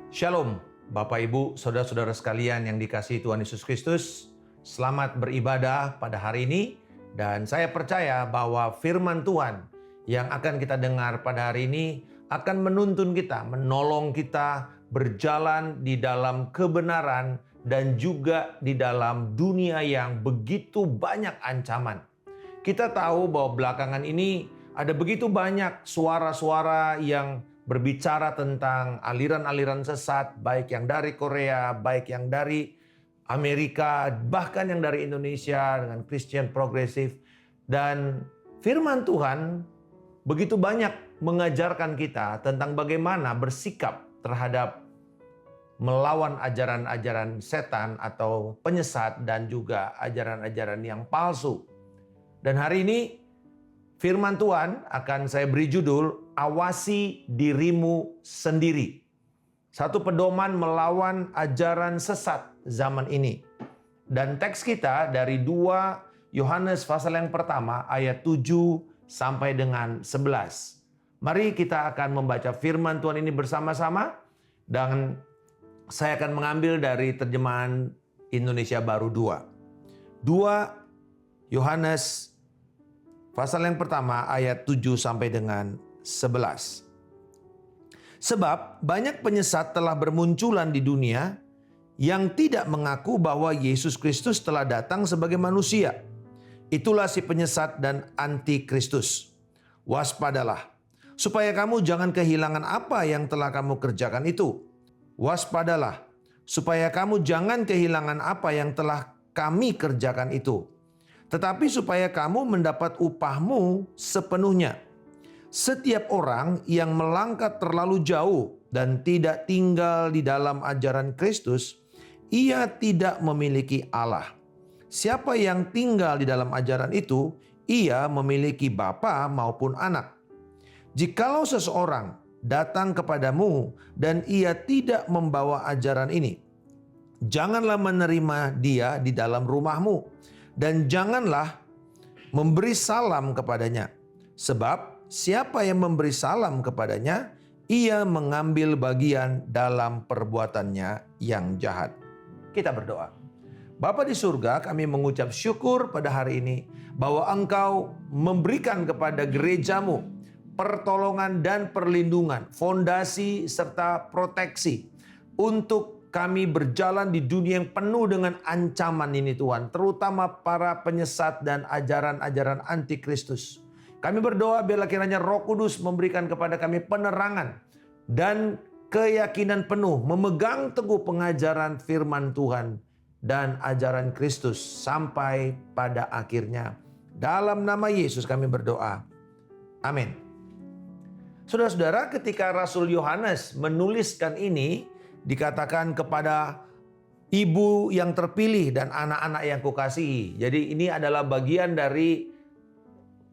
Shalom, Bapak Ibu, Saudara-saudara sekalian yang dikasihi Tuhan Yesus Kristus. Selamat beribadah pada hari ini. Dan saya percaya bahwa firman Tuhan yang akan kita dengar pada hari ini akan menuntun kita, menolong kita berjalan di dalam kebenaran dan juga di dalam dunia yang begitu banyak ancaman. Kita tahu bahwa belakangan ini ada begitu banyak suara-suara yang berbicara tentang aliran-aliran sesat, baik yang dari Korea, baik yang dari Amerika, bahkan yang dari Indonesia dengan Christian progresif. Dan firman Tuhan begitu banyak mengajarkan kita tentang bagaimana bersikap terhadap melawan ajaran-ajaran setan atau penyesat dan juga ajaran-ajaran yang palsu. Dan hari ini firman Tuhan akan saya beri judul, awasi dirimu sendiri. Satu pedoman melawan ajaran sesat zaman ini. Dan teks kita dari 2 Yohanes pasal yang pertama ayat 7 sampai dengan 11. Mari kita akan membaca firman Tuhan ini bersama-sama. Dan saya akan mengambil dari terjemahan Indonesia Baru 2. 2 Yohanes pasal yang pertama ayat 7 sampai dengan 11. Sebab banyak penyesat telah bermunculan di dunia yang tidak mengaku bahwa Yesus Kristus telah datang sebagai manusia. Itulah si penyesat dan antikristus. Waspadalah, supaya kamu jangan kehilangan apa yang telah kamu kerjakan itu. Waspadalah, supaya kamu jangan kehilangan apa yang telah kami kerjakan itu. Tetapi supaya kamu mendapat upahmu sepenuhnya. Setiap orang yang melangkah terlalu jauh dan tidak tinggal di dalam ajaran Kristus, ia tidak memiliki Allah. Siapa yang tinggal di dalam ajaran itu, ia memiliki bapa maupun anak. Jikalau seseorang datang kepadamu dan ia tidak membawa ajaran ini, janganlah menerima dia di dalam rumahmu dan janganlah memberi salam kepadanya. Sebab siapa yang memberi salam kepadanya, ia mengambil bagian dalam perbuatannya yang jahat. Kita berdoa. Bapa di surga, kami mengucap syukur pada hari ini bahwa Engkau memberikan kepada gerejamu pertolongan dan perlindungan, fondasi serta proteksi untuk kami berjalan di dunia yang penuh dengan ancaman ini Tuhan, terutama para penyesat dan ajaran-ajaran antikristus. Kami berdoa biarlah kiranya Roh Kudus memberikan kepada kami penerangan dan keyakinan penuh memegang teguh pengajaran firman Tuhan dan ajaran Kristus sampai pada akhirnya. Dalam nama Yesus kami berdoa. Amin. Saudara-saudara, ketika Rasul Yohanes menuliskan ini, dikatakan kepada ibu yang terpilih dan anak-anak yang kukasihi. Jadi ini adalah bagian dari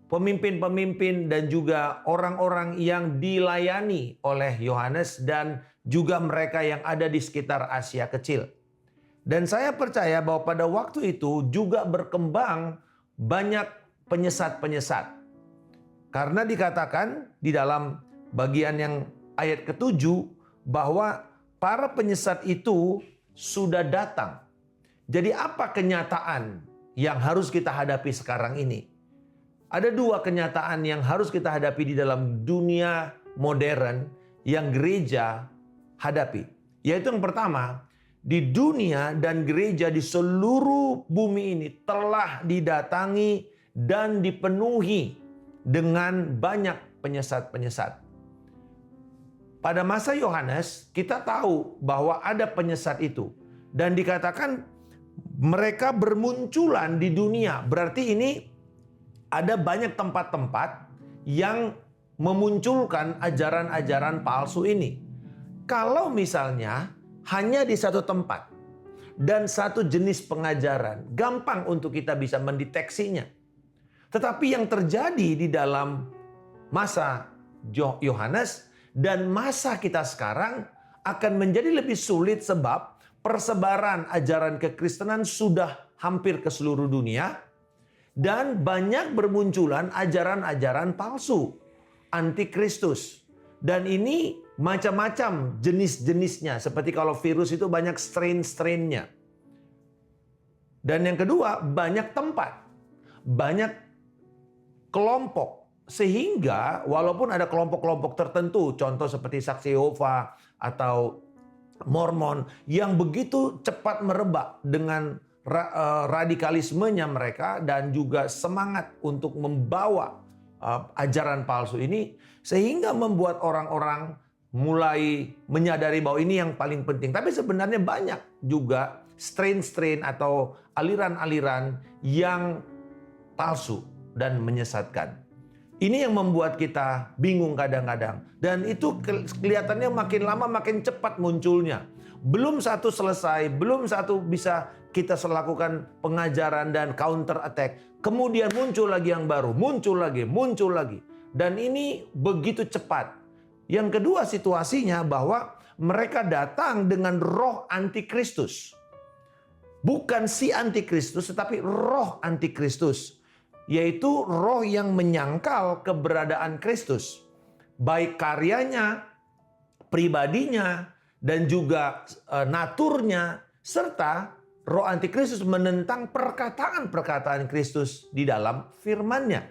pemimpin-pemimpin dan juga orang-orang yang dilayani oleh Yohanes dan juga mereka yang ada di sekitar Asia Kecil. Dan saya percaya bahwa pada waktu itu juga berkembang banyak penyesat-penyesat. Karena dikatakan di dalam bagian yang ayat ke-7 bahwa para penyesat itu sudah datang. Jadi apa kenyataan yang harus kita hadapi sekarang ini? Ada 2 kenyataan yang harus kita hadapi di dalam dunia modern yang gereja hadapi. Yaitu yang pertama, di dunia dan gereja di seluruh bumi ini telah didatangi dan dipenuhi dengan banyak penyesat-penyesat. Pada masa Yohanes, kita tahu bahwa ada penyesat itu. Dan dikatakan mereka bermunculan di dunia. Berarti ini ada banyak tempat-tempat yang memunculkan ajaran-ajaran palsu ini. Kalau misalnya hanya di satu tempat dan satu jenis pengajaran, gampang untuk kita bisa mendeteksinya. Tetapi yang terjadi di dalam masa Yohanes dan masa kita sekarang akan menjadi lebih sulit sebab persebaran ajaran kekristenan sudah hampir ke seluruh dunia. Dan banyak bermunculan ajaran-ajaran palsu, antikristus. Dan ini macam-macam jenis-jenisnya. Seperti kalau virus itu banyak strain-strainnya. Dan yang kedua, banyak tempat, banyak kelompok. Sehingga walaupun ada kelompok-kelompok tertentu, contoh seperti Saksi Yehova atau Mormon, yang begitu cepat merebak dengan radikalismenya mereka dan juga semangat untuk membawa ajaran palsu ini, sehingga membuat orang-orang mulai menyadari bahwa ini yang paling penting. Tapi sebenarnya banyak juga strain-strain atau aliran-aliran yang palsu dan menyesatkan. Ini yang membuat kita bingung kadang-kadang. Dan itu kelihatannya makin lama makin cepat munculnya. Belum satu selesai, belum satu bisa kita lakukan pengajaran dan counter attack. Kemudian muncul lagi yang baru, muncul lagi. Dan ini begitu cepat. Yang kedua situasinya bahwa mereka datang dengan roh antikristus. Bukan si antikristus, tetapi roh antikristus. Yaitu roh yang menyangkal keberadaan Kristus. Baik karyanya, pribadinya, dan juga naturnya. Serta roh antikristus menentang perkataan-perkataan Kristus di dalam firman-Nya.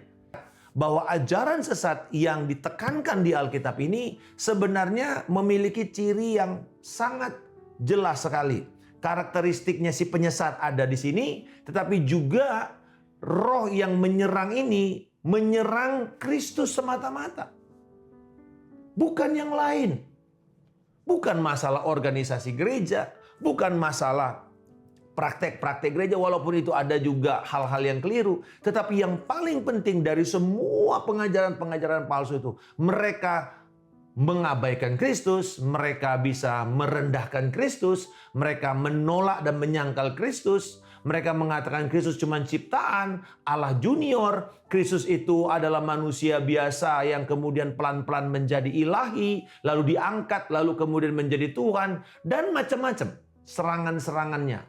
Bahwa ajaran sesat yang ditekankan di Alkitab ini sebenarnya memiliki ciri yang sangat jelas sekali. Karakteristiknya si penyesat ada di sini, tetapi juga roh yang menyerang ini menyerang Kristus semata-mata. Bukan yang lain. Bukan masalah organisasi gereja, bukan masalah praktek-praktek gereja, walaupun itu ada juga hal-hal yang keliru. Tetapi yang paling penting dari semua pengajaran-pengajaran palsu itu, mereka mengabaikan Kristus, mereka bisa merendahkan Kristus, mereka menolak dan menyangkal Kristus. Mereka mengatakan Kristus cuma ciptaan, Allah junior. Kristus itu adalah manusia biasa yang kemudian pelan-pelan menjadi ilahi, lalu diangkat, lalu kemudian menjadi Tuhan, dan macam-macam serangan-serangannya.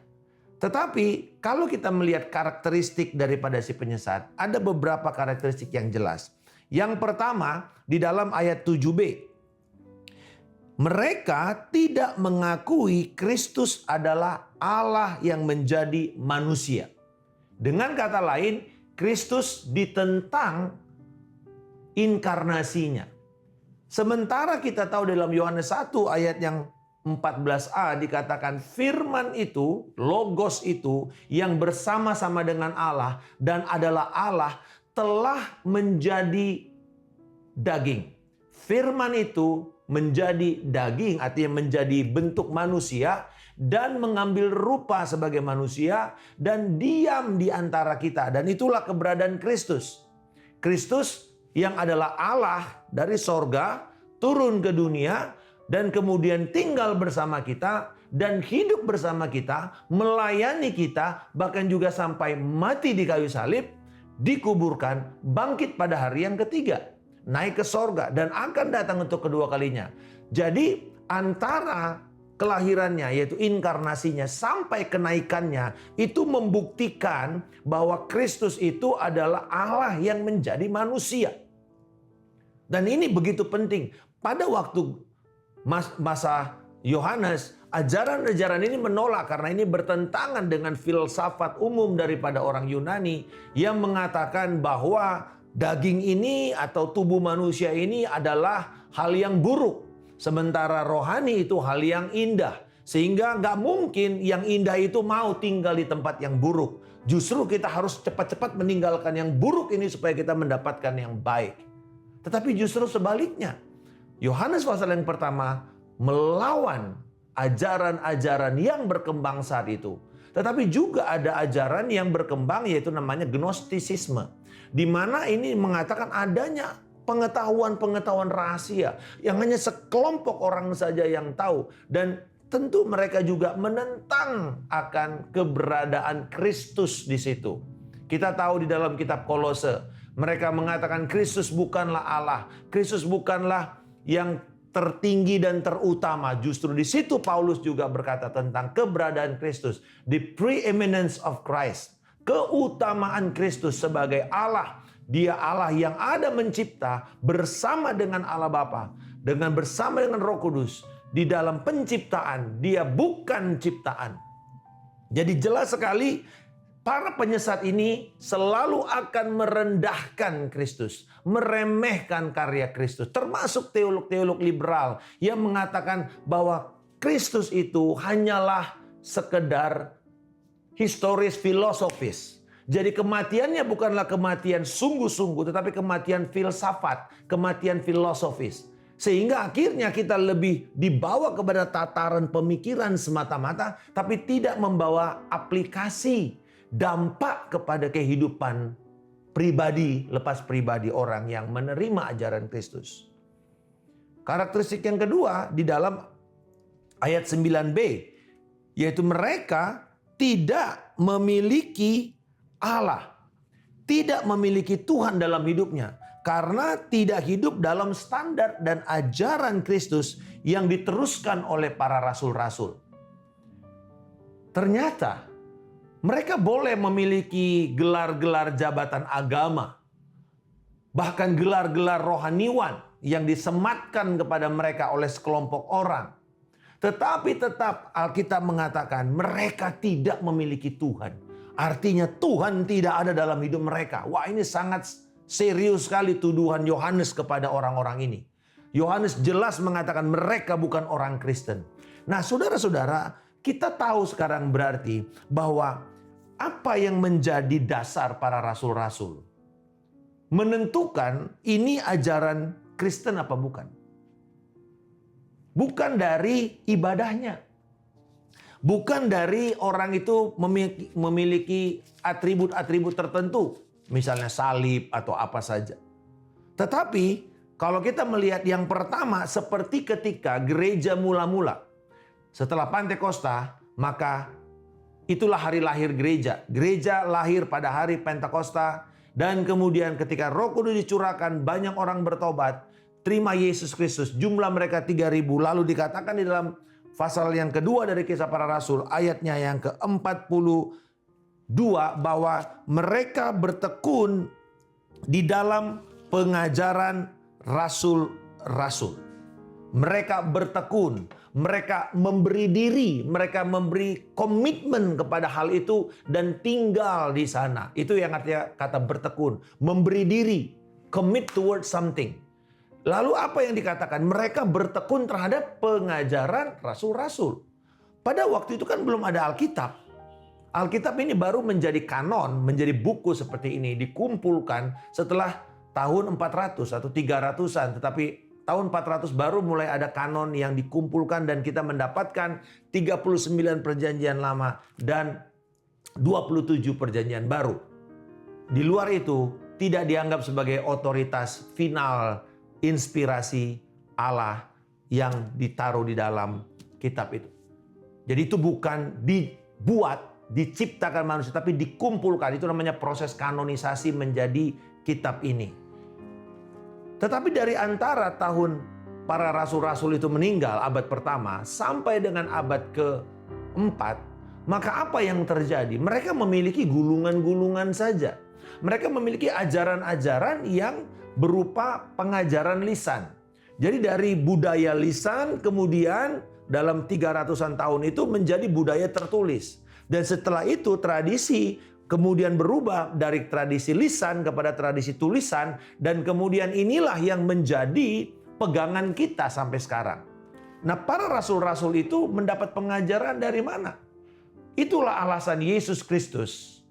Tetapi kalau kita melihat karakteristik daripada si penyesat, ada beberapa karakteristik yang jelas. Yang pertama, di dalam ayat 7b. Mereka tidak mengakui Kristus adalah Allah yang menjadi manusia. Dengan kata lain, Kristus ditentang inkarnasinya. Sementara kita tahu dalam Yohanes 1 ayat yang 14a dikatakan firman itu, logos itu yang bersama-sama dengan Allah dan adalah Allah telah menjadi daging. Firman itu menjadi daging, artinya menjadi bentuk manusia dan mengambil rupa sebagai manusia dan diam di antara kita. Dan itulah keberadaan Kristus. Kristus yang adalah Allah dari sorga turun ke dunia dan kemudian tinggal bersama kita dan hidup bersama kita, melayani kita, bahkan juga sampai mati di kayu salib, dikuburkan, bangkit pada hari yang ketiga, naik ke sorga dan akan datang untuk kedua kalinya. Jadi antara kelahirannya yaitu inkarnasinya sampai kenaikannya itu membuktikan bahwa Kristus itu adalah Allah yang menjadi manusia. Dan ini begitu penting. Pada waktu masa Yohanes, ajaran-ajaran ini menolak karena ini bertentangan dengan filsafat umum daripada orang Yunani yang mengatakan bahwa daging ini atau tubuh manusia ini adalah hal yang buruk. Sementara rohani itu hal yang indah. Sehingga nggak mungkin yang indah itu mau tinggal di tempat yang buruk. Justru kita harus cepat-cepat meninggalkan yang buruk ini supaya kita mendapatkan yang baik. Tetapi justru sebaliknya. Yohanes pasal yang pertama melawan ajaran-ajaran yang berkembang saat itu. Tetapi juga ada ajaran yang berkembang yaitu namanya gnostisisme. Di mana ini mengatakan adanya pengetahuan-pengetahuan rahasia yang hanya sekelompok orang saja yang tahu. Dan tentu mereka juga menentang akan keberadaan Kristus di situ. Kita tahu di dalam kitab Kolose, mereka mengatakan Kristus bukanlah Allah. Kristus bukanlah yang tertinggi dan terutama. Justru di situ Paulus juga berkata tentang keberadaan Kristus. The preeminence of Christ. Keutamaan Kristus sebagai Allah. Dia Allah yang ada mencipta bersama dengan Allah Bapa. dengan bersama dengan Roh Kudus di dalam penciptaan. Dia bukan ciptaan. Jadi jelas sekali para penyesat ini selalu akan merendahkan Kristus, meremehkan karya Kristus. Termasuk teolog-teolog liberal yang mengatakan bahwa Kristus itu hanyalah sekedar historis filosofis. Jadi kematiannya bukanlah kematian sungguh-sungguh, tetapi kematian filsafat, kematian filosofis. Sehingga akhirnya kita lebih dibawa kepada tataran pemikiran semata-mata, tapi tidak membawa aplikasi, dampak kepada kehidupan pribadi, lepas pribadi orang yang menerima ajaran Kristus. Karakteristik yang kedua di dalam ayat 9b, yaitu mereka tidak memiliki Allah, tidak memiliki Tuhan dalam hidupnya. Karena tidak hidup dalam standar dan ajaran Kristus yang diteruskan oleh para rasul-rasul. Ternyata mereka boleh memiliki gelar-gelar jabatan agama. Bahkan gelar-gelar rohaniwan yang disematkan kepada mereka oleh sekelompok orang. Tetapi tetap Alkitab mengatakan mereka tidak memiliki Tuhan. Artinya Tuhan tidak ada dalam hidup mereka. Wah, ini sangat serius sekali tuduhan Yohanes kepada orang-orang ini. Yohanes jelas mengatakan mereka bukan orang Kristen. Nah, saudara-saudara, kita tahu sekarang berarti bahwa apa yang menjadi dasar para rasul-rasul menentukan ini ajaran Kristen apa bukan. Bukan dari ibadahnya. Bukan dari orang itu memiliki atribut-atribut tertentu. Misalnya salib atau apa saja. Tetapi kalau kita melihat yang pertama seperti ketika gereja mula-mula. Setelah Pentakosta, maka itulah hari lahir gereja. Gereja lahir pada hari Pentakosta. Dan kemudian ketika Roh Kudus dicurahkan, banyak orang bertobat. Terima Yesus Kristus. Jumlah mereka 3.000. Lalu dikatakan di dalam pasal yang kedua dari Kisah Para Rasul. Ayatnya yang ke-42. Bahwa mereka bertekun di dalam pengajaran rasul-rasul. Mereka bertekun, mereka memberi diri, mereka memberi komitmen kepada hal itu dan tinggal di sana. Itu yang artinya kata bertekun, memberi diri, commit towards something. Lalu apa yang dikatakan? Mereka bertekun terhadap pengajaran rasul-rasul. Pada waktu itu kan belum ada Alkitab. Alkitab ini baru menjadi kanon, menjadi buku seperti ini, dikumpulkan setelah tahun 400 atau 300-an. Tetapi tahun 400 baru mulai ada kanon yang dikumpulkan dan kita mendapatkan 39 perjanjian lama dan 27 perjanjian baru. Di luar itu tidak dianggap sebagai otoritas final inspirasi Allah yang ditaruh di dalam kitab itu. Jadi itu bukan dibuat, diciptakan manusia, tapi dikumpulkan. Itu namanya proses kanonisasi menjadi kitab ini. Tetapi dari antara tahun para rasul-rasul itu meninggal, abad pertama, sampai dengan abad ke-4, maka apa yang terjadi? Mereka memiliki gulungan-gulungan saja. Mereka memiliki ajaran-ajaran yang berupa pengajaran lisan. Jadi dari budaya lisan, kemudian dalam 300-an tahun itu menjadi budaya tertulis. Dan setelah itu tradisi kemudian berubah dari tradisi lisan kepada tradisi tulisan. Dan kemudian inilah yang menjadi pegangan kita sampai sekarang. Nah, para rasul-rasul itu mendapat pengajaran dari mana? Itulah alasan Yesus Kristus.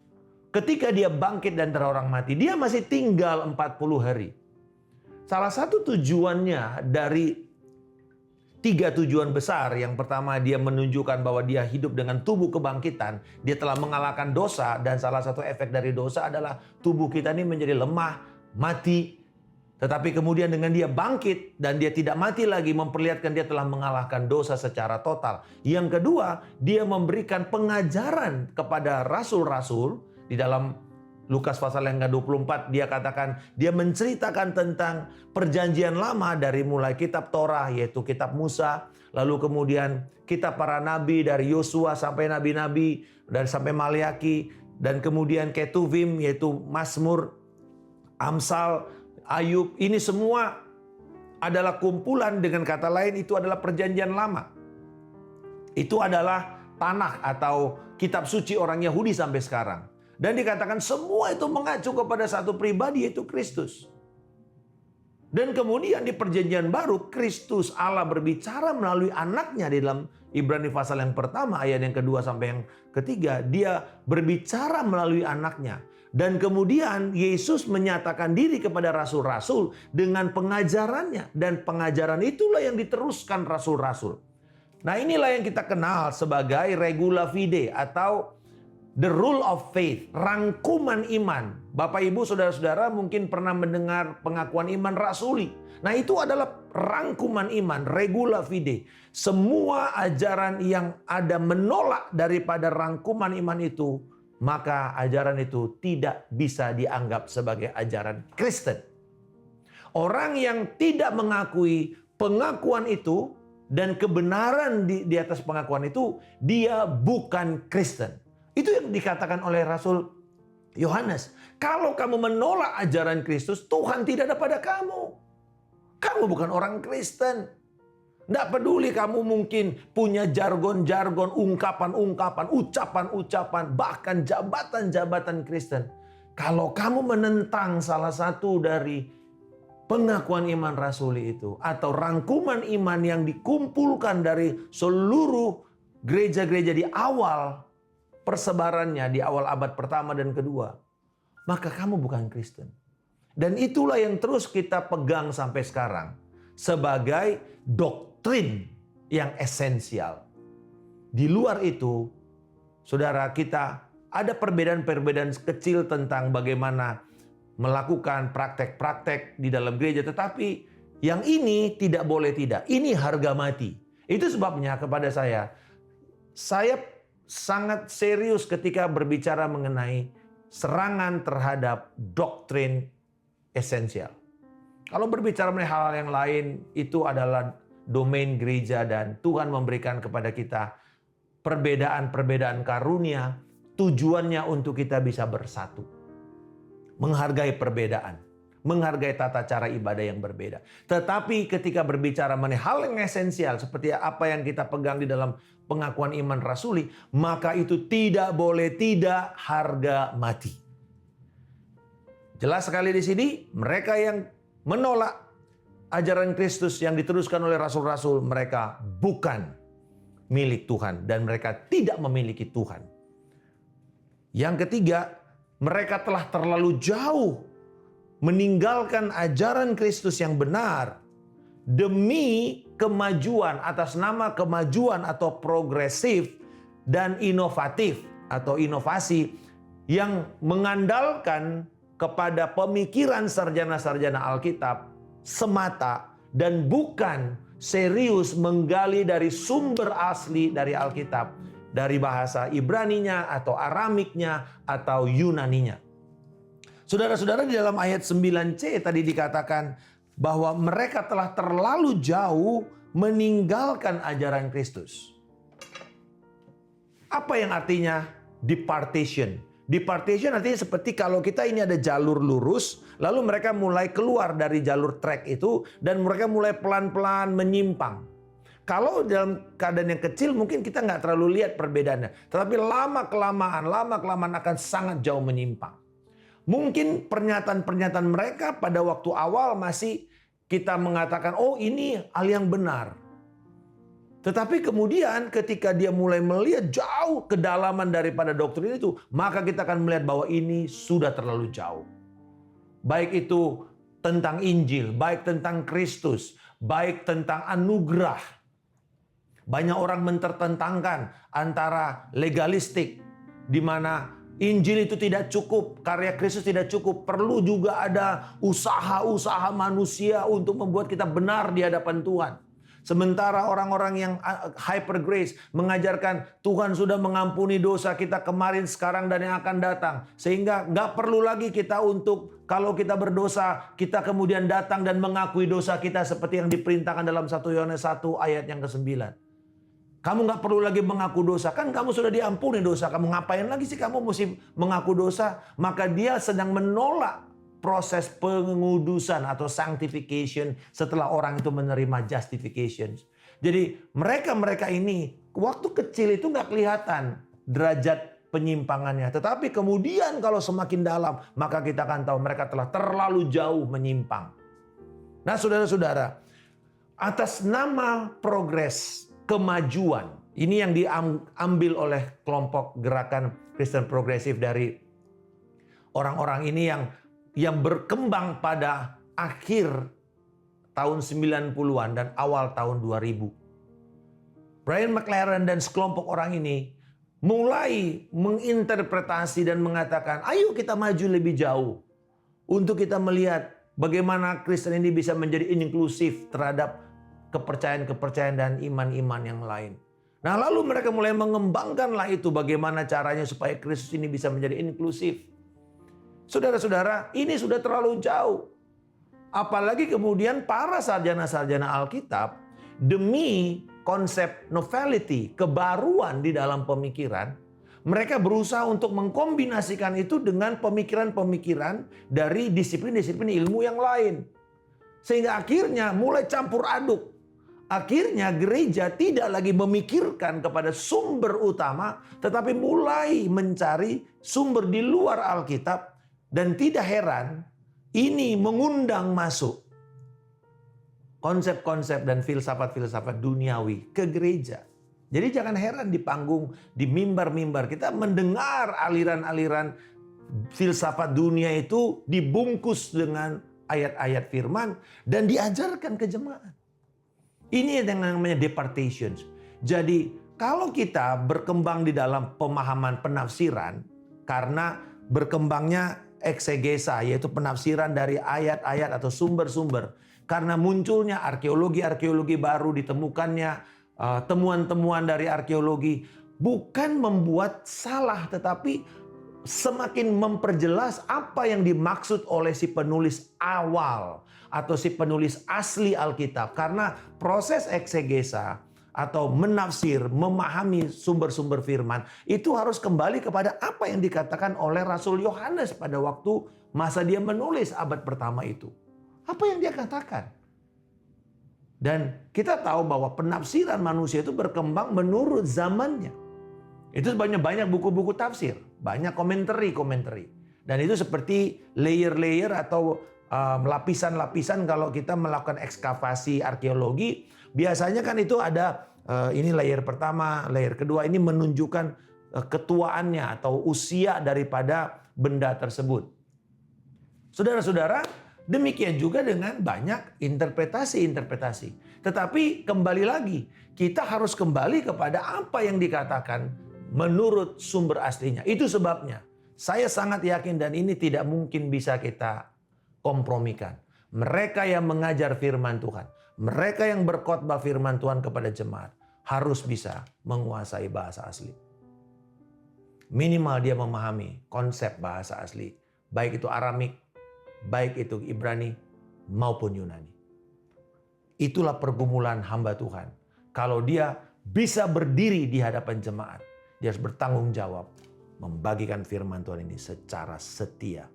Ketika dia bangkit dan dari orang mati, dia masih tinggal 40 hari. Salah satu tujuannya dari 3 tujuan besar. Yang pertama, dia menunjukkan bahwa dia hidup dengan tubuh kebangkitan. Dia telah mengalahkan dosa, dan salah satu efek dari dosa adalah tubuh kita ini menjadi lemah, mati. Tetapi kemudian dengan dia bangkit dan dia tidak mati lagi, memperlihatkan dia telah mengalahkan dosa secara total. Yang kedua, dia memberikan pengajaran kepada rasul-rasul. Di dalam Lukas pasal yang ke-24 dia katakan, dia menceritakan tentang perjanjian lama dari mulai kitab Torah yaitu kitab Musa, lalu kemudian kitab para nabi dari Yosua sampai nabi-nabi dan sampai Maleaki, dan kemudian Ketuvim yaitu Mazmur, Amsal, Ayub. Ini semua adalah kumpulan, dengan kata lain itu adalah perjanjian lama. Itu adalah Tanakh atau kitab suci orang Yahudi sampai sekarang. Dan dikatakan semua itu mengacu kepada satu pribadi, yaitu Kristus. Dan kemudian di perjanjian baru, Kristus Allah berbicara melalui anaknya di dalam Ibrani pasal yang pertama, ayat yang kedua sampai yang ketiga. Dia berbicara melalui anaknya. Dan kemudian Yesus menyatakan diri kepada rasul-rasul dengan pengajarannya. Dan pengajaran itulah yang diteruskan rasul-rasul. Nah, inilah yang kita kenal sebagai regula fide atau the rule of faith, rangkuman iman. Bapak, Ibu, saudara-saudara mungkin pernah mendengar pengakuan iman rasuli. Nah, itu adalah rangkuman iman, regula fide. Semua ajaran yang ada menolak daripada rangkuman iman itu, maka ajaran itu tidak bisa dianggap sebagai ajaran Kristen. Orang yang tidak mengakui pengakuan itu dan kebenaran di atas pengakuan itu, dia bukan Kristen. Itu yang dikatakan oleh Rasul Yohanes. Kalau kamu menolak ajaran Kristus, Tuhan tidak ada pada kamu. Kamu bukan orang Kristen. Tidak peduli kamu mungkin punya jargon-jargon, ungkapan-ungkapan, ucapan-ucapan, bahkan jabatan-jabatan Kristen. Kalau kamu menentang salah satu dari pengakuan iman rasuli itu, atau rangkuman iman yang dikumpulkan dari seluruh gereja-gereja di awal persebarannya, di awal abad pertama dan kedua, maka kamu bukan Kristen. Dan itulah yang terus kita pegang sampai sekarang sebagai doktrin yang esensial. Di luar itu, saudara, kita ada perbedaan-perbedaan kecil tentang bagaimana melakukan praktek-praktek di dalam gereja. Tetapi yang ini tidak boleh tidak. Ini harga mati. Itu sebabnya kepada saya sangat serius ketika berbicara mengenai serangan terhadap doktrin esensial. Kalau berbicara mengenai hal-hal yang lain, itu adalah domain gereja dan Tuhan memberikan kepada kita perbedaan-perbedaan karunia, tujuannya untuk kita bisa bersatu. Menghargai perbedaan, menghargai tata cara ibadah yang berbeda. Tetapi ketika berbicara mengenai hal yang esensial seperti apa yang kita pegang di dalam pengakuan iman rasuli, maka itu tidak boleh tidak harga mati. Jelas sekali di sini, mereka yang menolak ajaran Kristus yang diteruskan oleh rasul-rasul, mereka bukan milik Tuhan dan mereka tidak memiliki Tuhan. Yang ketiga, mereka telah terlalu jauh meninggalkan ajaran Kristus yang benar demi kemajuan, atas nama kemajuan atau progresif dan inovatif atau inovasi yang mengandalkan kepada pemikiran sarjana-sarjana Alkitab semata dan bukan serius menggali dari sumber asli dari Alkitab, dari bahasa Ibraninya atau Aramiknya atau Yunaninya. Saudara-saudara, di dalam ayat 9c tadi dikatakan bahwa mereka telah terlalu jauh meninggalkan ajaran Kristus. Apa yang artinya departation? Departation artinya seperti kalau kita ini ada jalur lurus, lalu mereka mulai keluar dari jalur trek itu dan mereka mulai pelan-pelan menyimpang. Kalau dalam keadaan yang kecil mungkin kita nggak terlalu lihat perbedaannya. Tetapi lama-kelamaan akan sangat jauh menyimpang. Mungkin pernyataan-pernyataan mereka pada waktu awal masih kita mengatakan, oh ini hal yang benar. Tetapi kemudian ketika dia mulai melihat jauh kedalaman daripada doktrin itu, maka kita akan melihat bahwa ini sudah terlalu jauh. Baik itu tentang Injil, baik tentang Kristus, baik tentang anugerah. Banyak orang mentertentangkan antara legalistik, di mana Injil itu tidak cukup, karya Kristus tidak cukup. Perlu juga ada usaha-usaha manusia untuk membuat kita benar di hadapan Tuhan. Sementara orang-orang yang hyper grace mengajarkan Tuhan sudah mengampuni dosa kita kemarin, sekarang, dan yang akan datang. Sehingga nggak perlu lagi kita untuk kalau kita berdosa, kita kemudian datang dan mengakui dosa kita seperti yang diperintahkan dalam 1 Yohanes 1 ayat yang ke-9. Kamu nggak perlu lagi mengaku dosa. Kan kamu sudah diampuni dosa. Kamu ngapain lagi sih kamu mesti mengaku dosa? Maka dia sedang menolak proses pengudusan atau sanctification setelah orang itu menerima justification. Jadi mereka ini waktu kecil itu nggak kelihatan derajat penyimpangannya. Tetapi kemudian kalau semakin dalam, maka kita akan tahu mereka telah terlalu jauh menyimpang. Nah saudara-saudara, atas nama progres, kemajuan, ini yang diambil oleh kelompok gerakan Kristen progresif dari orang-orang ini yang berkembang pada akhir tahun 90-an dan awal tahun 2000. Brian McLaren dan sekelompok orang ini mulai menginterpretasi dan mengatakan, ayo kita maju lebih jauh untuk kita melihat bagaimana Kristen ini bisa menjadi inklusif terhadap kepercayaan-kepercayaan dan iman-iman yang lain. Nah lalu mereka mulai mengembangkanlah itu bagaimana caranya supaya Kristus ini bisa menjadi inklusif. Saudara-saudara, ini sudah terlalu jauh. Apalagi kemudian para sarjana-sarjana Alkitab demi konsep novelty, kebaruan di dalam pemikiran, mereka berusaha untuk mengkombinasikan itu dengan pemikiran-pemikiran dari disiplin-disiplin ilmu yang lain. Sehingga akhirnya mulai campur aduk. Akhirnya gereja tidak lagi memikirkan kepada sumber utama, tetapi mulai mencari sumber di luar Alkitab. Dan tidak heran, ini mengundang masuk konsep-konsep dan filsafat-filsafat duniawi ke gereja. Jadi jangan heran di panggung, di mimbar-mimbar kita mendengar aliran-aliran filsafat dunia itu dibungkus dengan ayat-ayat firman dan diajarkan ke jemaat. Ini yang namanya departations. Jadi kalau kita berkembang di dalam pemahaman penafsiran karena berkembangnya eksegesa, yaitu penafsiran dari ayat-ayat atau sumber-sumber. Karena munculnya arkeologi-arkeologi baru, ditemukannya temuan-temuan dari arkeologi. Bukan membuat salah, tetapi semakin memperjelas apa yang dimaksud oleh si penulis awal atau si penulis asli Alkitab. Karena proses eksegesa atau menafsir, memahami sumber-sumber firman, itu harus kembali kepada apa yang dikatakan oleh Rasul Yohanes pada waktu masa dia menulis abad pertama itu. Apa yang dia katakan? Dan kita tahu bahwa penafsiran manusia itu berkembang menurut zamannya. Itu banyak buku-buku tafsir, banyak komentari. Dan itu seperti layer-layer atau lapisan-lapisan kalau kita melakukan ekskavasi arkeologi. Biasanya kan itu ada ini layer pertama, layer kedua ini menunjukkan ketuaannya atau usia daripada benda tersebut. Saudara-saudara, demikian juga dengan banyak interpretasi. Tetapi kembali lagi, kita harus kembali kepada apa yang dikatakan menurut sumber aslinya. Itu sebabnya saya sangat yakin dan ini tidak mungkin bisa kita kompromikan. Mereka yang mengajar firman Tuhan, mereka yang berkhotbah firman Tuhan kepada jemaat harus bisa menguasai bahasa asli. Minimal dia memahami konsep bahasa asli, baik itu Aramik, baik itu Ibrani maupun Yunani. Itulah pergumulan hamba Tuhan. Kalau dia bisa berdiri di hadapan jemaat, dia harus bertanggung jawab membagikan firman Tuhan ini secara setia,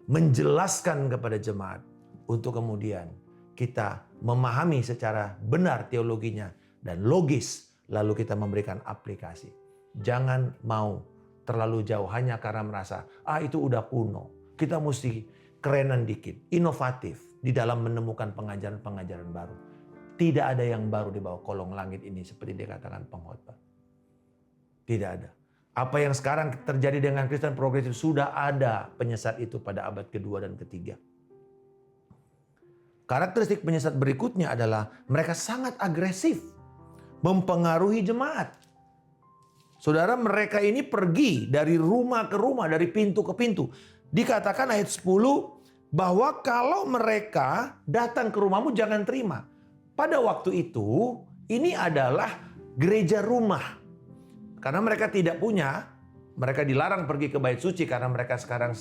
menjelaskan kepada jemaat untuk kemudian kita memahami secara benar teologinya dan logis, lalu kita memberikan aplikasi. Jangan mau terlalu jauh hanya karena merasa, itu udah kuno. Kita mesti kerenan dikit, inovatif di dalam menemukan pengajaran-pengajaran baru. Tidak ada yang baru di bawah kolong langit ini seperti dikatakan pengkhotbah. Tidak ada. Apa yang sekarang terjadi dengan Kristen progresif sudah ada penyesat itu pada abad kedua dan ketiga. Karakteristik penyesat berikutnya adalah mereka sangat agresif mempengaruhi jemaat. Saudara, mereka ini pergi dari rumah ke rumah, dari pintu ke pintu. Dikatakan ayat 10 bahwa kalau mereka datang ke rumahmu jangan terima. Pada waktu itu ini adalah gereja rumah. Karena mereka tidak punya, mereka dilarang pergi ke bait suci karena mereka sekarang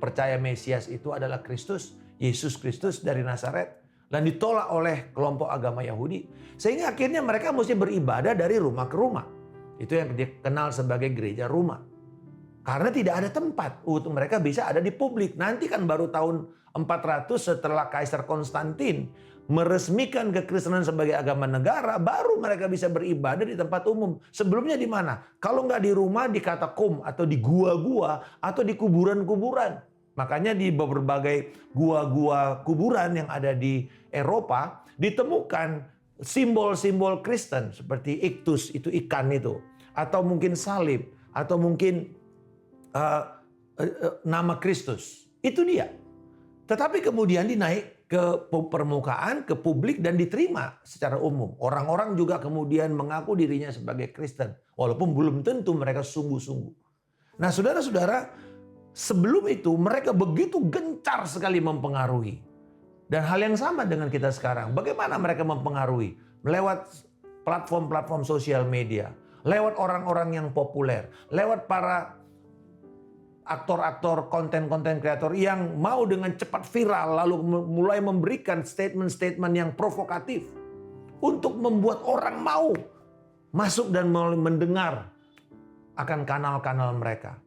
percaya Mesias itu adalah Kristus, Yesus Kristus dari Nazaret. Dan ditolak oleh kelompok agama Yahudi. Sehingga akhirnya mereka mesti beribadah dari rumah ke rumah. Itu yang dikenal sebagai gereja rumah. Karena tidak ada tempat untuk mereka bisa ada di publik. Nanti kan baru tahun 400 setelah Kaisar Konstantin meresmikan kekristenan sebagai agama negara, baru mereka bisa beribadah di tempat umum. Sebelumnya di mana? Kalau nggak di rumah, di katakom atau di gua-gua atau di kuburan-kuburan. Makanya di berbagai gua-gua kuburan yang ada di Eropa ditemukan simbol-simbol Kristen seperti iktus, itu ikan itu, atau mungkin salib, atau mungkin nama Kristus. Itu dia. Tetapi kemudian dinaik ke permukaan, ke publik, dan diterima secara umum. Orang-orang juga kemudian mengaku dirinya sebagai Kristen. Walaupun belum tentu mereka sungguh-sungguh. Nah saudara-saudara, sebelum itu mereka begitu gencar sekali mempengaruhi. Dan hal yang sama dengan kita sekarang. Bagaimana mereka mempengaruhi? Lewat platform-platform sosial media. Lewat orang-orang yang populer. Lewat para aktor-aktor, konten-konten kreator yang mau dengan cepat viral lalu mulai memberikan statement-statement yang provokatif untuk membuat orang mau masuk dan mendengar akan kanal-kanal mereka.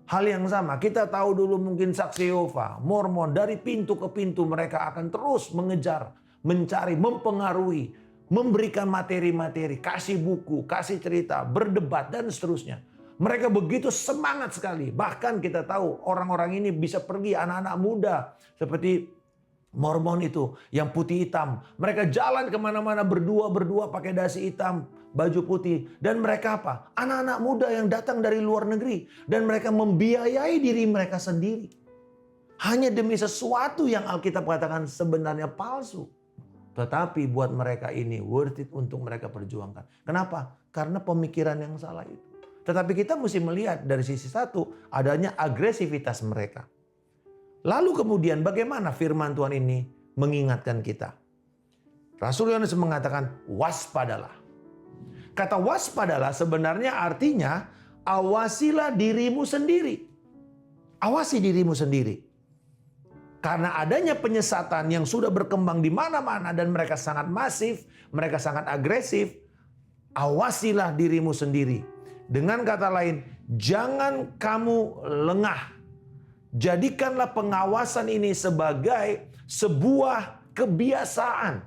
Hal yang sama, kita tahu dulu mungkin Saksi Yehova, Mormon, dari pintu ke pintu mereka akan terus mengejar, mencari, mempengaruhi, memberikan materi-materi, kasih buku, kasih cerita, berdebat, dan seterusnya. Mereka begitu semangat sekali. Bahkan kita tahu orang-orang ini bisa pergi, anak-anak muda seperti Mormon itu yang putih hitam. Mereka jalan kemana-mana berdua pakai dasi hitam, baju putih. Dan mereka apa? Anak-anak muda yang datang dari luar negeri. Dan mereka membiayai diri mereka sendiri. Hanya demi sesuatu yang Alkitab katakan sebenarnya palsu. Tetapi buat mereka ini worth it untuk mereka perjuangkan. Kenapa? Karena pemikiran yang salah itu. Tetapi kita mesti melihat dari sisi satu, adanya agresivitas mereka. Lalu kemudian bagaimana firman Tuhan ini mengingatkan kita? Rasul Yohanes mengatakan, waspadalah. Kata waspadalah sebenarnya artinya, awasilah dirimu sendiri. Awasi dirimu sendiri. Karena adanya penyesatan yang sudah berkembang di mana-mana dan mereka sangat masif, mereka sangat agresif, awasilah dirimu sendiri. Dengan kata lain, jangan kamu lengah. Jadikanlah pengawasan ini sebagai sebuah kebiasaan.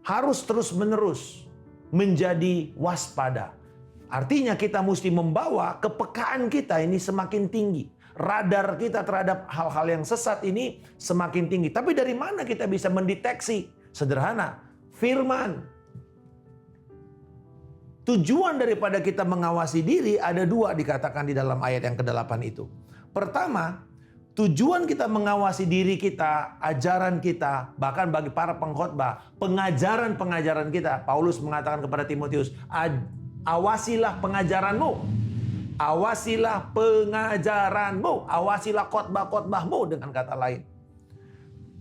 Harus terus-menerus menjadi waspada. Artinya kita mesti membawa kepekaan kita ini semakin tinggi. Radar kita terhadap hal-hal yang sesat ini semakin tinggi. Tapi dari mana kita bisa mendeteksi? Sederhana, firman. Tujuan daripada kita mengawasi diri ada dua dikatakan di dalam ayat yang ke-8 itu. Pertama, tujuan kita mengawasi diri kita, ajaran kita, bahkan bagi para pengkhotbah, pengajaran-pengajaran kita. Paulus mengatakan kepada Timotius, awasilah pengajaranmu. Awasilah pengajaranmu. Awasilah khotbah-khotbahmu dengan kata lain.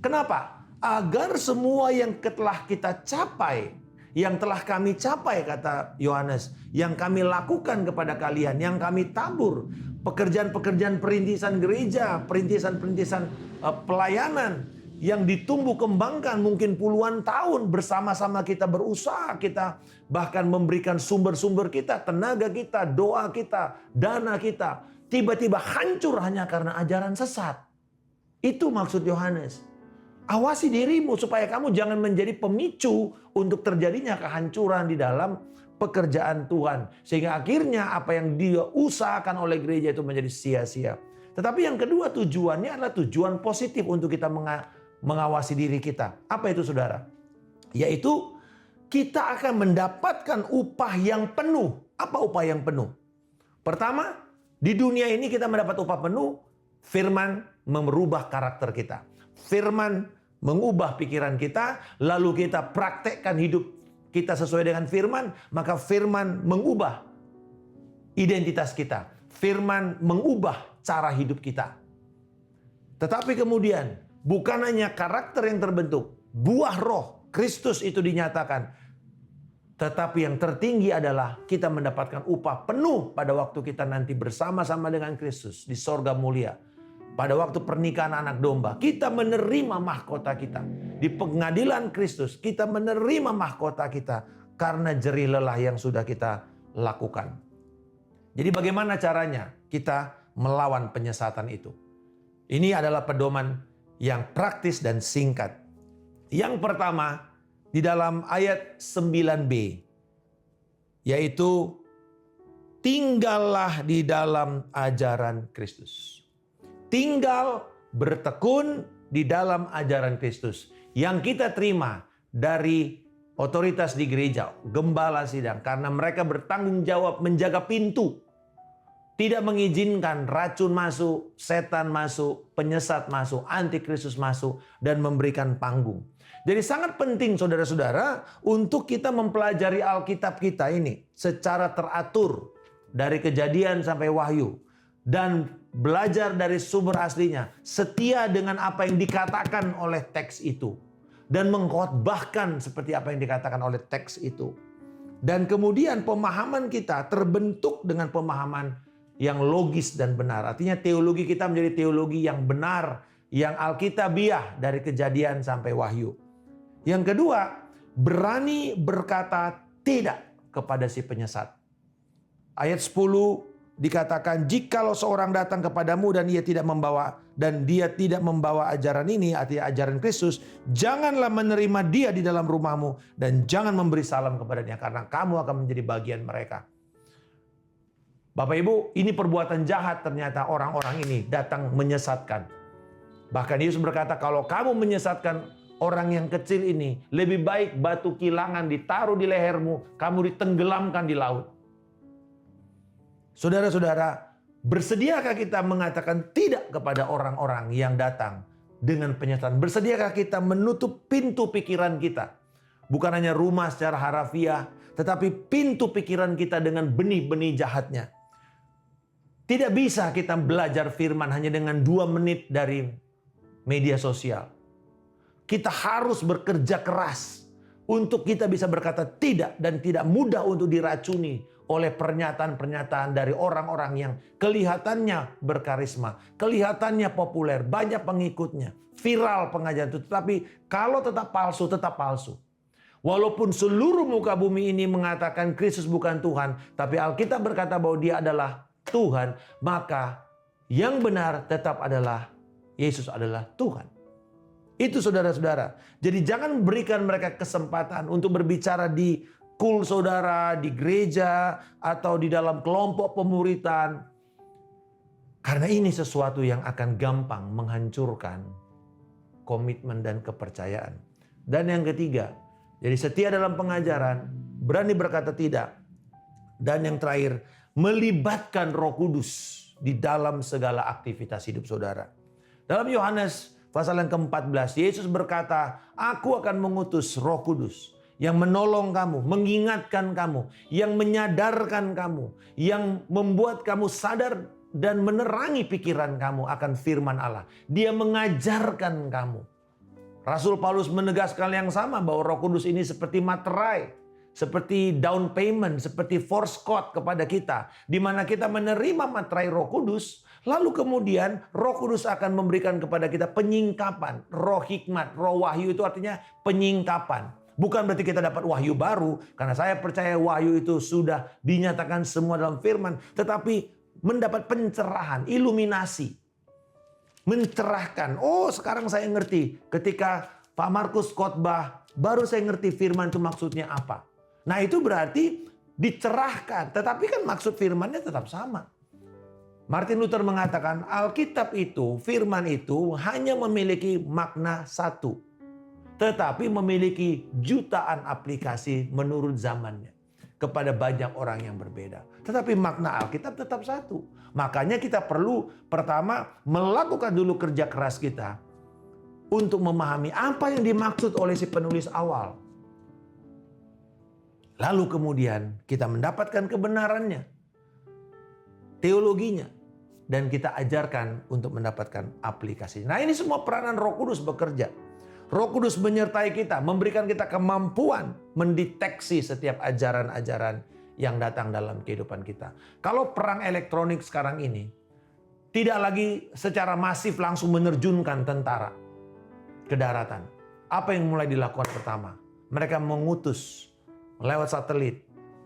Kenapa? Agar semua yang telah kita capai, yang telah kami capai, kata Yohanes, yang kami lakukan kepada kalian, yang kami tabur, pekerjaan-pekerjaan perintisan gereja, perintisan-perintisan pelayanan yang ditumbuh kembangkan mungkin puluhan tahun bersama-sama kita berusaha, kita bahkan memberikan sumber-sumber kita, tenaga kita, doa kita, dana kita, tiba-tiba hancur hanya karena ajaran sesat. Itu maksud Yohanes. Awasi dirimu supaya kamu jangan menjadi pemicu untuk terjadinya kehancuran di dalam pekerjaan Tuhan. Sehingga akhirnya apa yang dia usahakan oleh gereja itu menjadi sia-sia. Tetapi yang kedua tujuannya adalah tujuan positif untuk kita mengawasi diri kita. Apa itu saudara? Yaitu kita akan mendapatkan upah yang penuh. Apa upah yang penuh? Pertama, di dunia ini kita mendapat upah penuh. Firman merubah karakter kita. Firman mengubah pikiran kita, lalu kita praktekkan hidup kita sesuai dengan firman, maka firman mengubah identitas kita. Firman mengubah cara hidup kita. Tetapi kemudian bukan hanya karakter yang terbentuk, buah roh Kristus itu dinyatakan. Tetapi yang tertinggi adalah kita mendapatkan upah penuh pada waktu kita nanti bersama-sama dengan Kristus di sorga mulia. Pada waktu pernikahan anak domba, kita menerima mahkota kita. Di pengadilan Kristus, kita menerima mahkota kita karena jerih lelah yang sudah kita lakukan. Jadi bagaimana caranya kita melawan penyesatan itu? Ini adalah pedoman yang praktis dan singkat. Yang pertama, di dalam ayat 9b, yaitu tinggallah di dalam ajaran Kristus. Tinggal bertekun di dalam ajaran Kristus yang kita terima dari otoritas di gereja, gembala sidang, karena mereka bertanggung jawab menjaga pintu. Tidak mengizinkan racun masuk, setan masuk, penyesat masuk, antikristus masuk, dan memberikan panggung. Jadi sangat penting saudara-saudara untuk kita mempelajari Alkitab kita ini secara teratur dari Kejadian sampai Wahyu. Dan belajar dari sumber aslinya, setia dengan apa yang dikatakan oleh teks itu. Dan mengkhotbahkan seperti apa yang dikatakan oleh teks itu. Dan kemudian pemahaman kita terbentuk dengan pemahaman yang logis dan benar. Artinya teologi kita menjadi teologi yang benar, yang alkitabiah dari Kejadian sampai Wahyu. Yang kedua, berani berkata tidak kepada si penyesat. Ayat 10 dikatakan, jikalau seorang datang kepadamu dan dia tidak membawa ajaran ini, artinya ajaran Kristus, janganlah menerima dia di dalam rumahmu dan jangan memberi salam kepadanya karena kamu akan menjadi bagian mereka. Bapak Ibu, ini perbuatan jahat ternyata orang-orang ini datang menyesatkan. Bahkan Yesus berkata, kalau kamu menyesatkan orang yang kecil ini, lebih baik batu kilangan ditaruh di lehermu, kamu ditenggelamkan di laut. Saudara-saudara, bersediakah kita mengatakan tidak kepada orang-orang yang datang dengan penyesatan? Bersediakah kita menutup pintu pikiran kita? Bukan hanya rumah secara harafiah, tetapi pintu pikiran kita dengan benih-benih jahatnya. Tidak bisa kita belajar firman hanya dengan 2 menit dari media sosial. Kita harus bekerja keras untuk kita bisa berkata tidak dan tidak mudah untuk diracuni oleh pernyataan-pernyataan dari orang-orang yang kelihatannya berkarisma, kelihatannya populer, banyak pengikutnya, viral pengajaran itu. Tetapi kalau tetap palsu, tetap palsu. Walaupun seluruh muka bumi ini mengatakan Kristus bukan Tuhan, tapi Alkitab berkata bahwa Dia adalah Tuhan, maka yang benar tetap adalah Yesus adalah Tuhan. Itu saudara-saudara. Jadi jangan berikan mereka kesempatan untuk berbicara di kul saudara, di gereja, atau di dalam kelompok pemuritan. Karena ini sesuatu yang akan gampang menghancurkan komitmen dan kepercayaan. Dan yang ketiga, jadi setia dalam pengajaran, berani berkata tidak. Dan yang terakhir, melibatkan Roh Kudus di dalam segala aktivitas hidup saudara. Dalam Yohanes pasal yang ke-14, Yesus berkata, aku akan mengutus Roh Kudus yang menolong kamu, mengingatkan kamu, yang menyadarkan kamu, yang membuat kamu sadar dan menerangi pikiran kamu akan firman Allah. Dia mengajarkan kamu. Rasul Paulus menegaskan yang sama bahwa Roh Kudus ini seperti materai, seperti down payment, seperti force code kepada kita. Di mana kita menerima materai Roh Kudus, lalu kemudian Roh Kudus akan memberikan kepada kita penyingkapan. Roh hikmat, roh wahyu itu artinya penyingkapan. Bukan berarti kita dapat wahyu baru, karena saya percaya wahyu itu sudah dinyatakan semua dalam firman. Tetapi mendapat pencerahan, iluminasi. Mencerahkan, oh sekarang saya ngerti. Ketika Pak Markus khotbah, baru saya ngerti firman itu maksudnya apa. Nah itu berarti dicerahkan. Tetapi kan maksud firmannya tetap sama. Martin Luther mengatakan Alkitab itu, firman itu hanya memiliki makna satu. Tetapi memiliki jutaan aplikasi menurut zamannya. Kepada banyak orang yang berbeda. Tetapi makna Alkitab tetap satu. Makanya kita perlu pertama melakukan dulu kerja keras kita. Untuk memahami apa yang dimaksud oleh si penulis awal. Lalu kemudian kita mendapatkan kebenarannya, teologinya, dan kita ajarkan untuk mendapatkan aplikasi. Nah ini semua peranan Roh Kudus bekerja. Roh Kudus menyertai kita, memberikan kita kemampuan mendeteksi setiap ajaran-ajaran yang datang dalam kehidupan kita. Kalau perang elektronik sekarang ini, tidak lagi secara masif langsung menerjunkan tentara ke daratan. Apa yang mulai dilakukan pertama? Mereka mengutus lewat satelit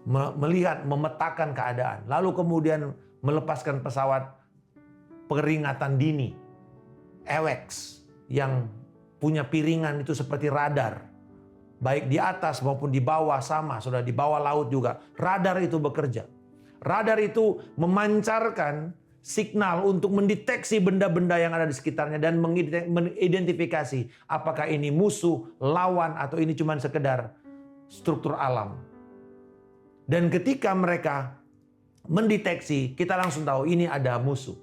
melihat, memetakan keadaan. Lalu kemudian melepaskan pesawat peringatan dini, AWACS, yang punya piringan itu seperti radar. Baik di atas maupun di bawah sama, sudah di bawah laut juga. Radar itu bekerja. Radar itu memancarkan signal untuk mendeteksi benda-benda yang ada di sekitarnya dan mengidentifikasi apakah ini musuh, lawan, atau ini cuma sekedar struktur alam. Dan ketika mereka mendeteksi, kita langsung tahu ini ada musuh.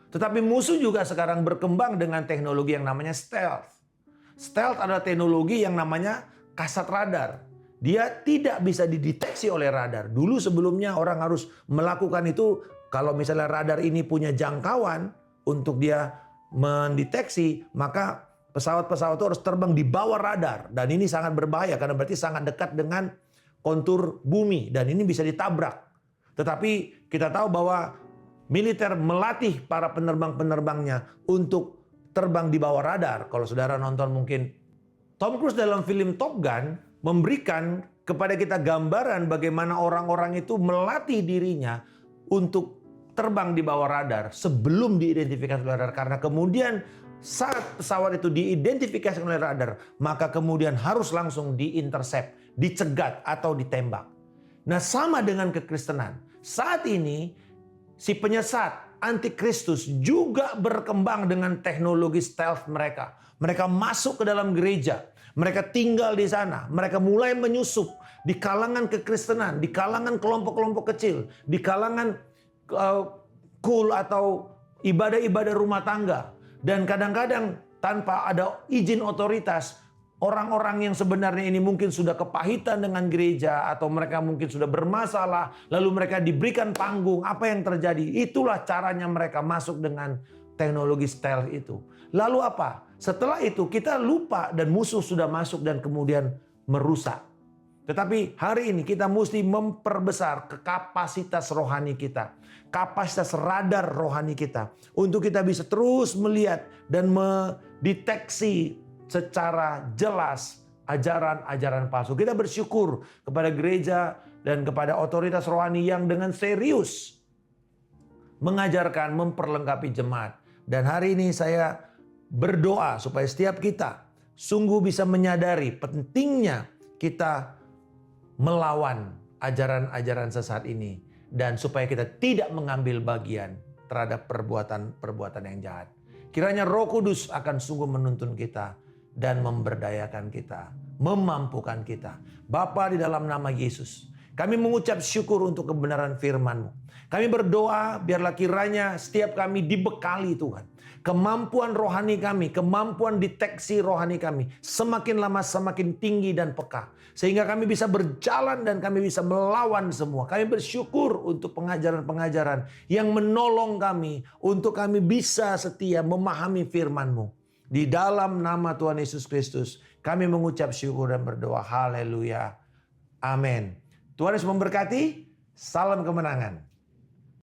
Tetapi musuh juga sekarang berkembang dengan teknologi yang namanya stealth. Stealth adalah teknologi yang namanya kasat radar. Dia tidak bisa dideteksi oleh radar. Dulu sebelumnya orang harus melakukan itu kalau misalnya radar ini punya jangkauan untuk dia mendeteksi, maka pesawat-pesawat itu harus terbang di bawah radar. Dan ini sangat berbahaya karena berarti sangat dekat dengan kontur bumi dan ini bisa ditabrak. Tetapi kita tahu bahwa militer melatih para penerbang-penerbangnya untuk terbang di bawah radar. Kalau saudara nonton mungkin Tom Cruise dalam film Top Gun memberikan kepada kita gambaran bagaimana orang-orang itu melatih dirinya untuk terbang di bawah radar sebelum diidentifikasi oleh radar. Karena kemudian saat pesawat itu diidentifikasi oleh radar, maka kemudian harus langsung diintercept, dicegat atau ditembak. Nah, sama dengan kekristenan. Saat ini si penyesat antikristus juga berkembang dengan teknologi stealth mereka. Mereka masuk ke dalam gereja. Mereka tinggal di sana. Mereka mulai menyusup di kalangan kekristenan, di kalangan kelompok-kelompok kecil, di kalangan kul atau ibadah-ibadah rumah tangga. Dan kadang-kadang tanpa ada izin otoritas, orang-orang yang sebenarnya ini mungkin sudah kepahitan dengan gereja atau mereka mungkin sudah bermasalah, lalu mereka diberikan panggung. Apa yang terjadi? Itulah caranya mereka masuk dengan teknologi stealth itu. Lalu apa? Setelah itu kita lupa dan musuh sudah masuk dan kemudian merusak. Tetapi hari ini kita mesti memperbesar kapasitas rohani kita. Kapasitas radar rohani kita. Untuk kita bisa terus melihat dan mendeteksi secara jelas ajaran-ajaran palsu. Kita bersyukur kepada gereja dan kepada otoritas rohani yang dengan serius mengajarkan, memperlengkapi jemaat. Dan hari ini saya berdoa supaya setiap kita sungguh bisa menyadari pentingnya kita melawan ajaran-ajaran sesat ini. Dan supaya kita tidak mengambil bagian terhadap perbuatan-perbuatan yang jahat. Kiranya Roh Kudus akan sungguh menuntun kita dan memberdayakan kita, memampukan kita. Bapa, di dalam nama Yesus, kami mengucap syukur untuk kebenaran firman-Mu. Kami berdoa biarlah kiranya setiap kami dibekali Tuhan. Kemampuan rohani kami, kemampuan deteksi rohani kami semakin lama semakin tinggi dan peka. Sehingga kami bisa berjalan dan kami bisa melawan semua. Kami bersyukur untuk pengajaran-pengajaran yang menolong kami untuk kami bisa setia memahami firman-Mu. Di dalam nama Tuhan Yesus Kristus kami mengucap syukur dan berdoa. Haleluya. Amin. Tuhan Yesus memberkati. Salam kemenangan.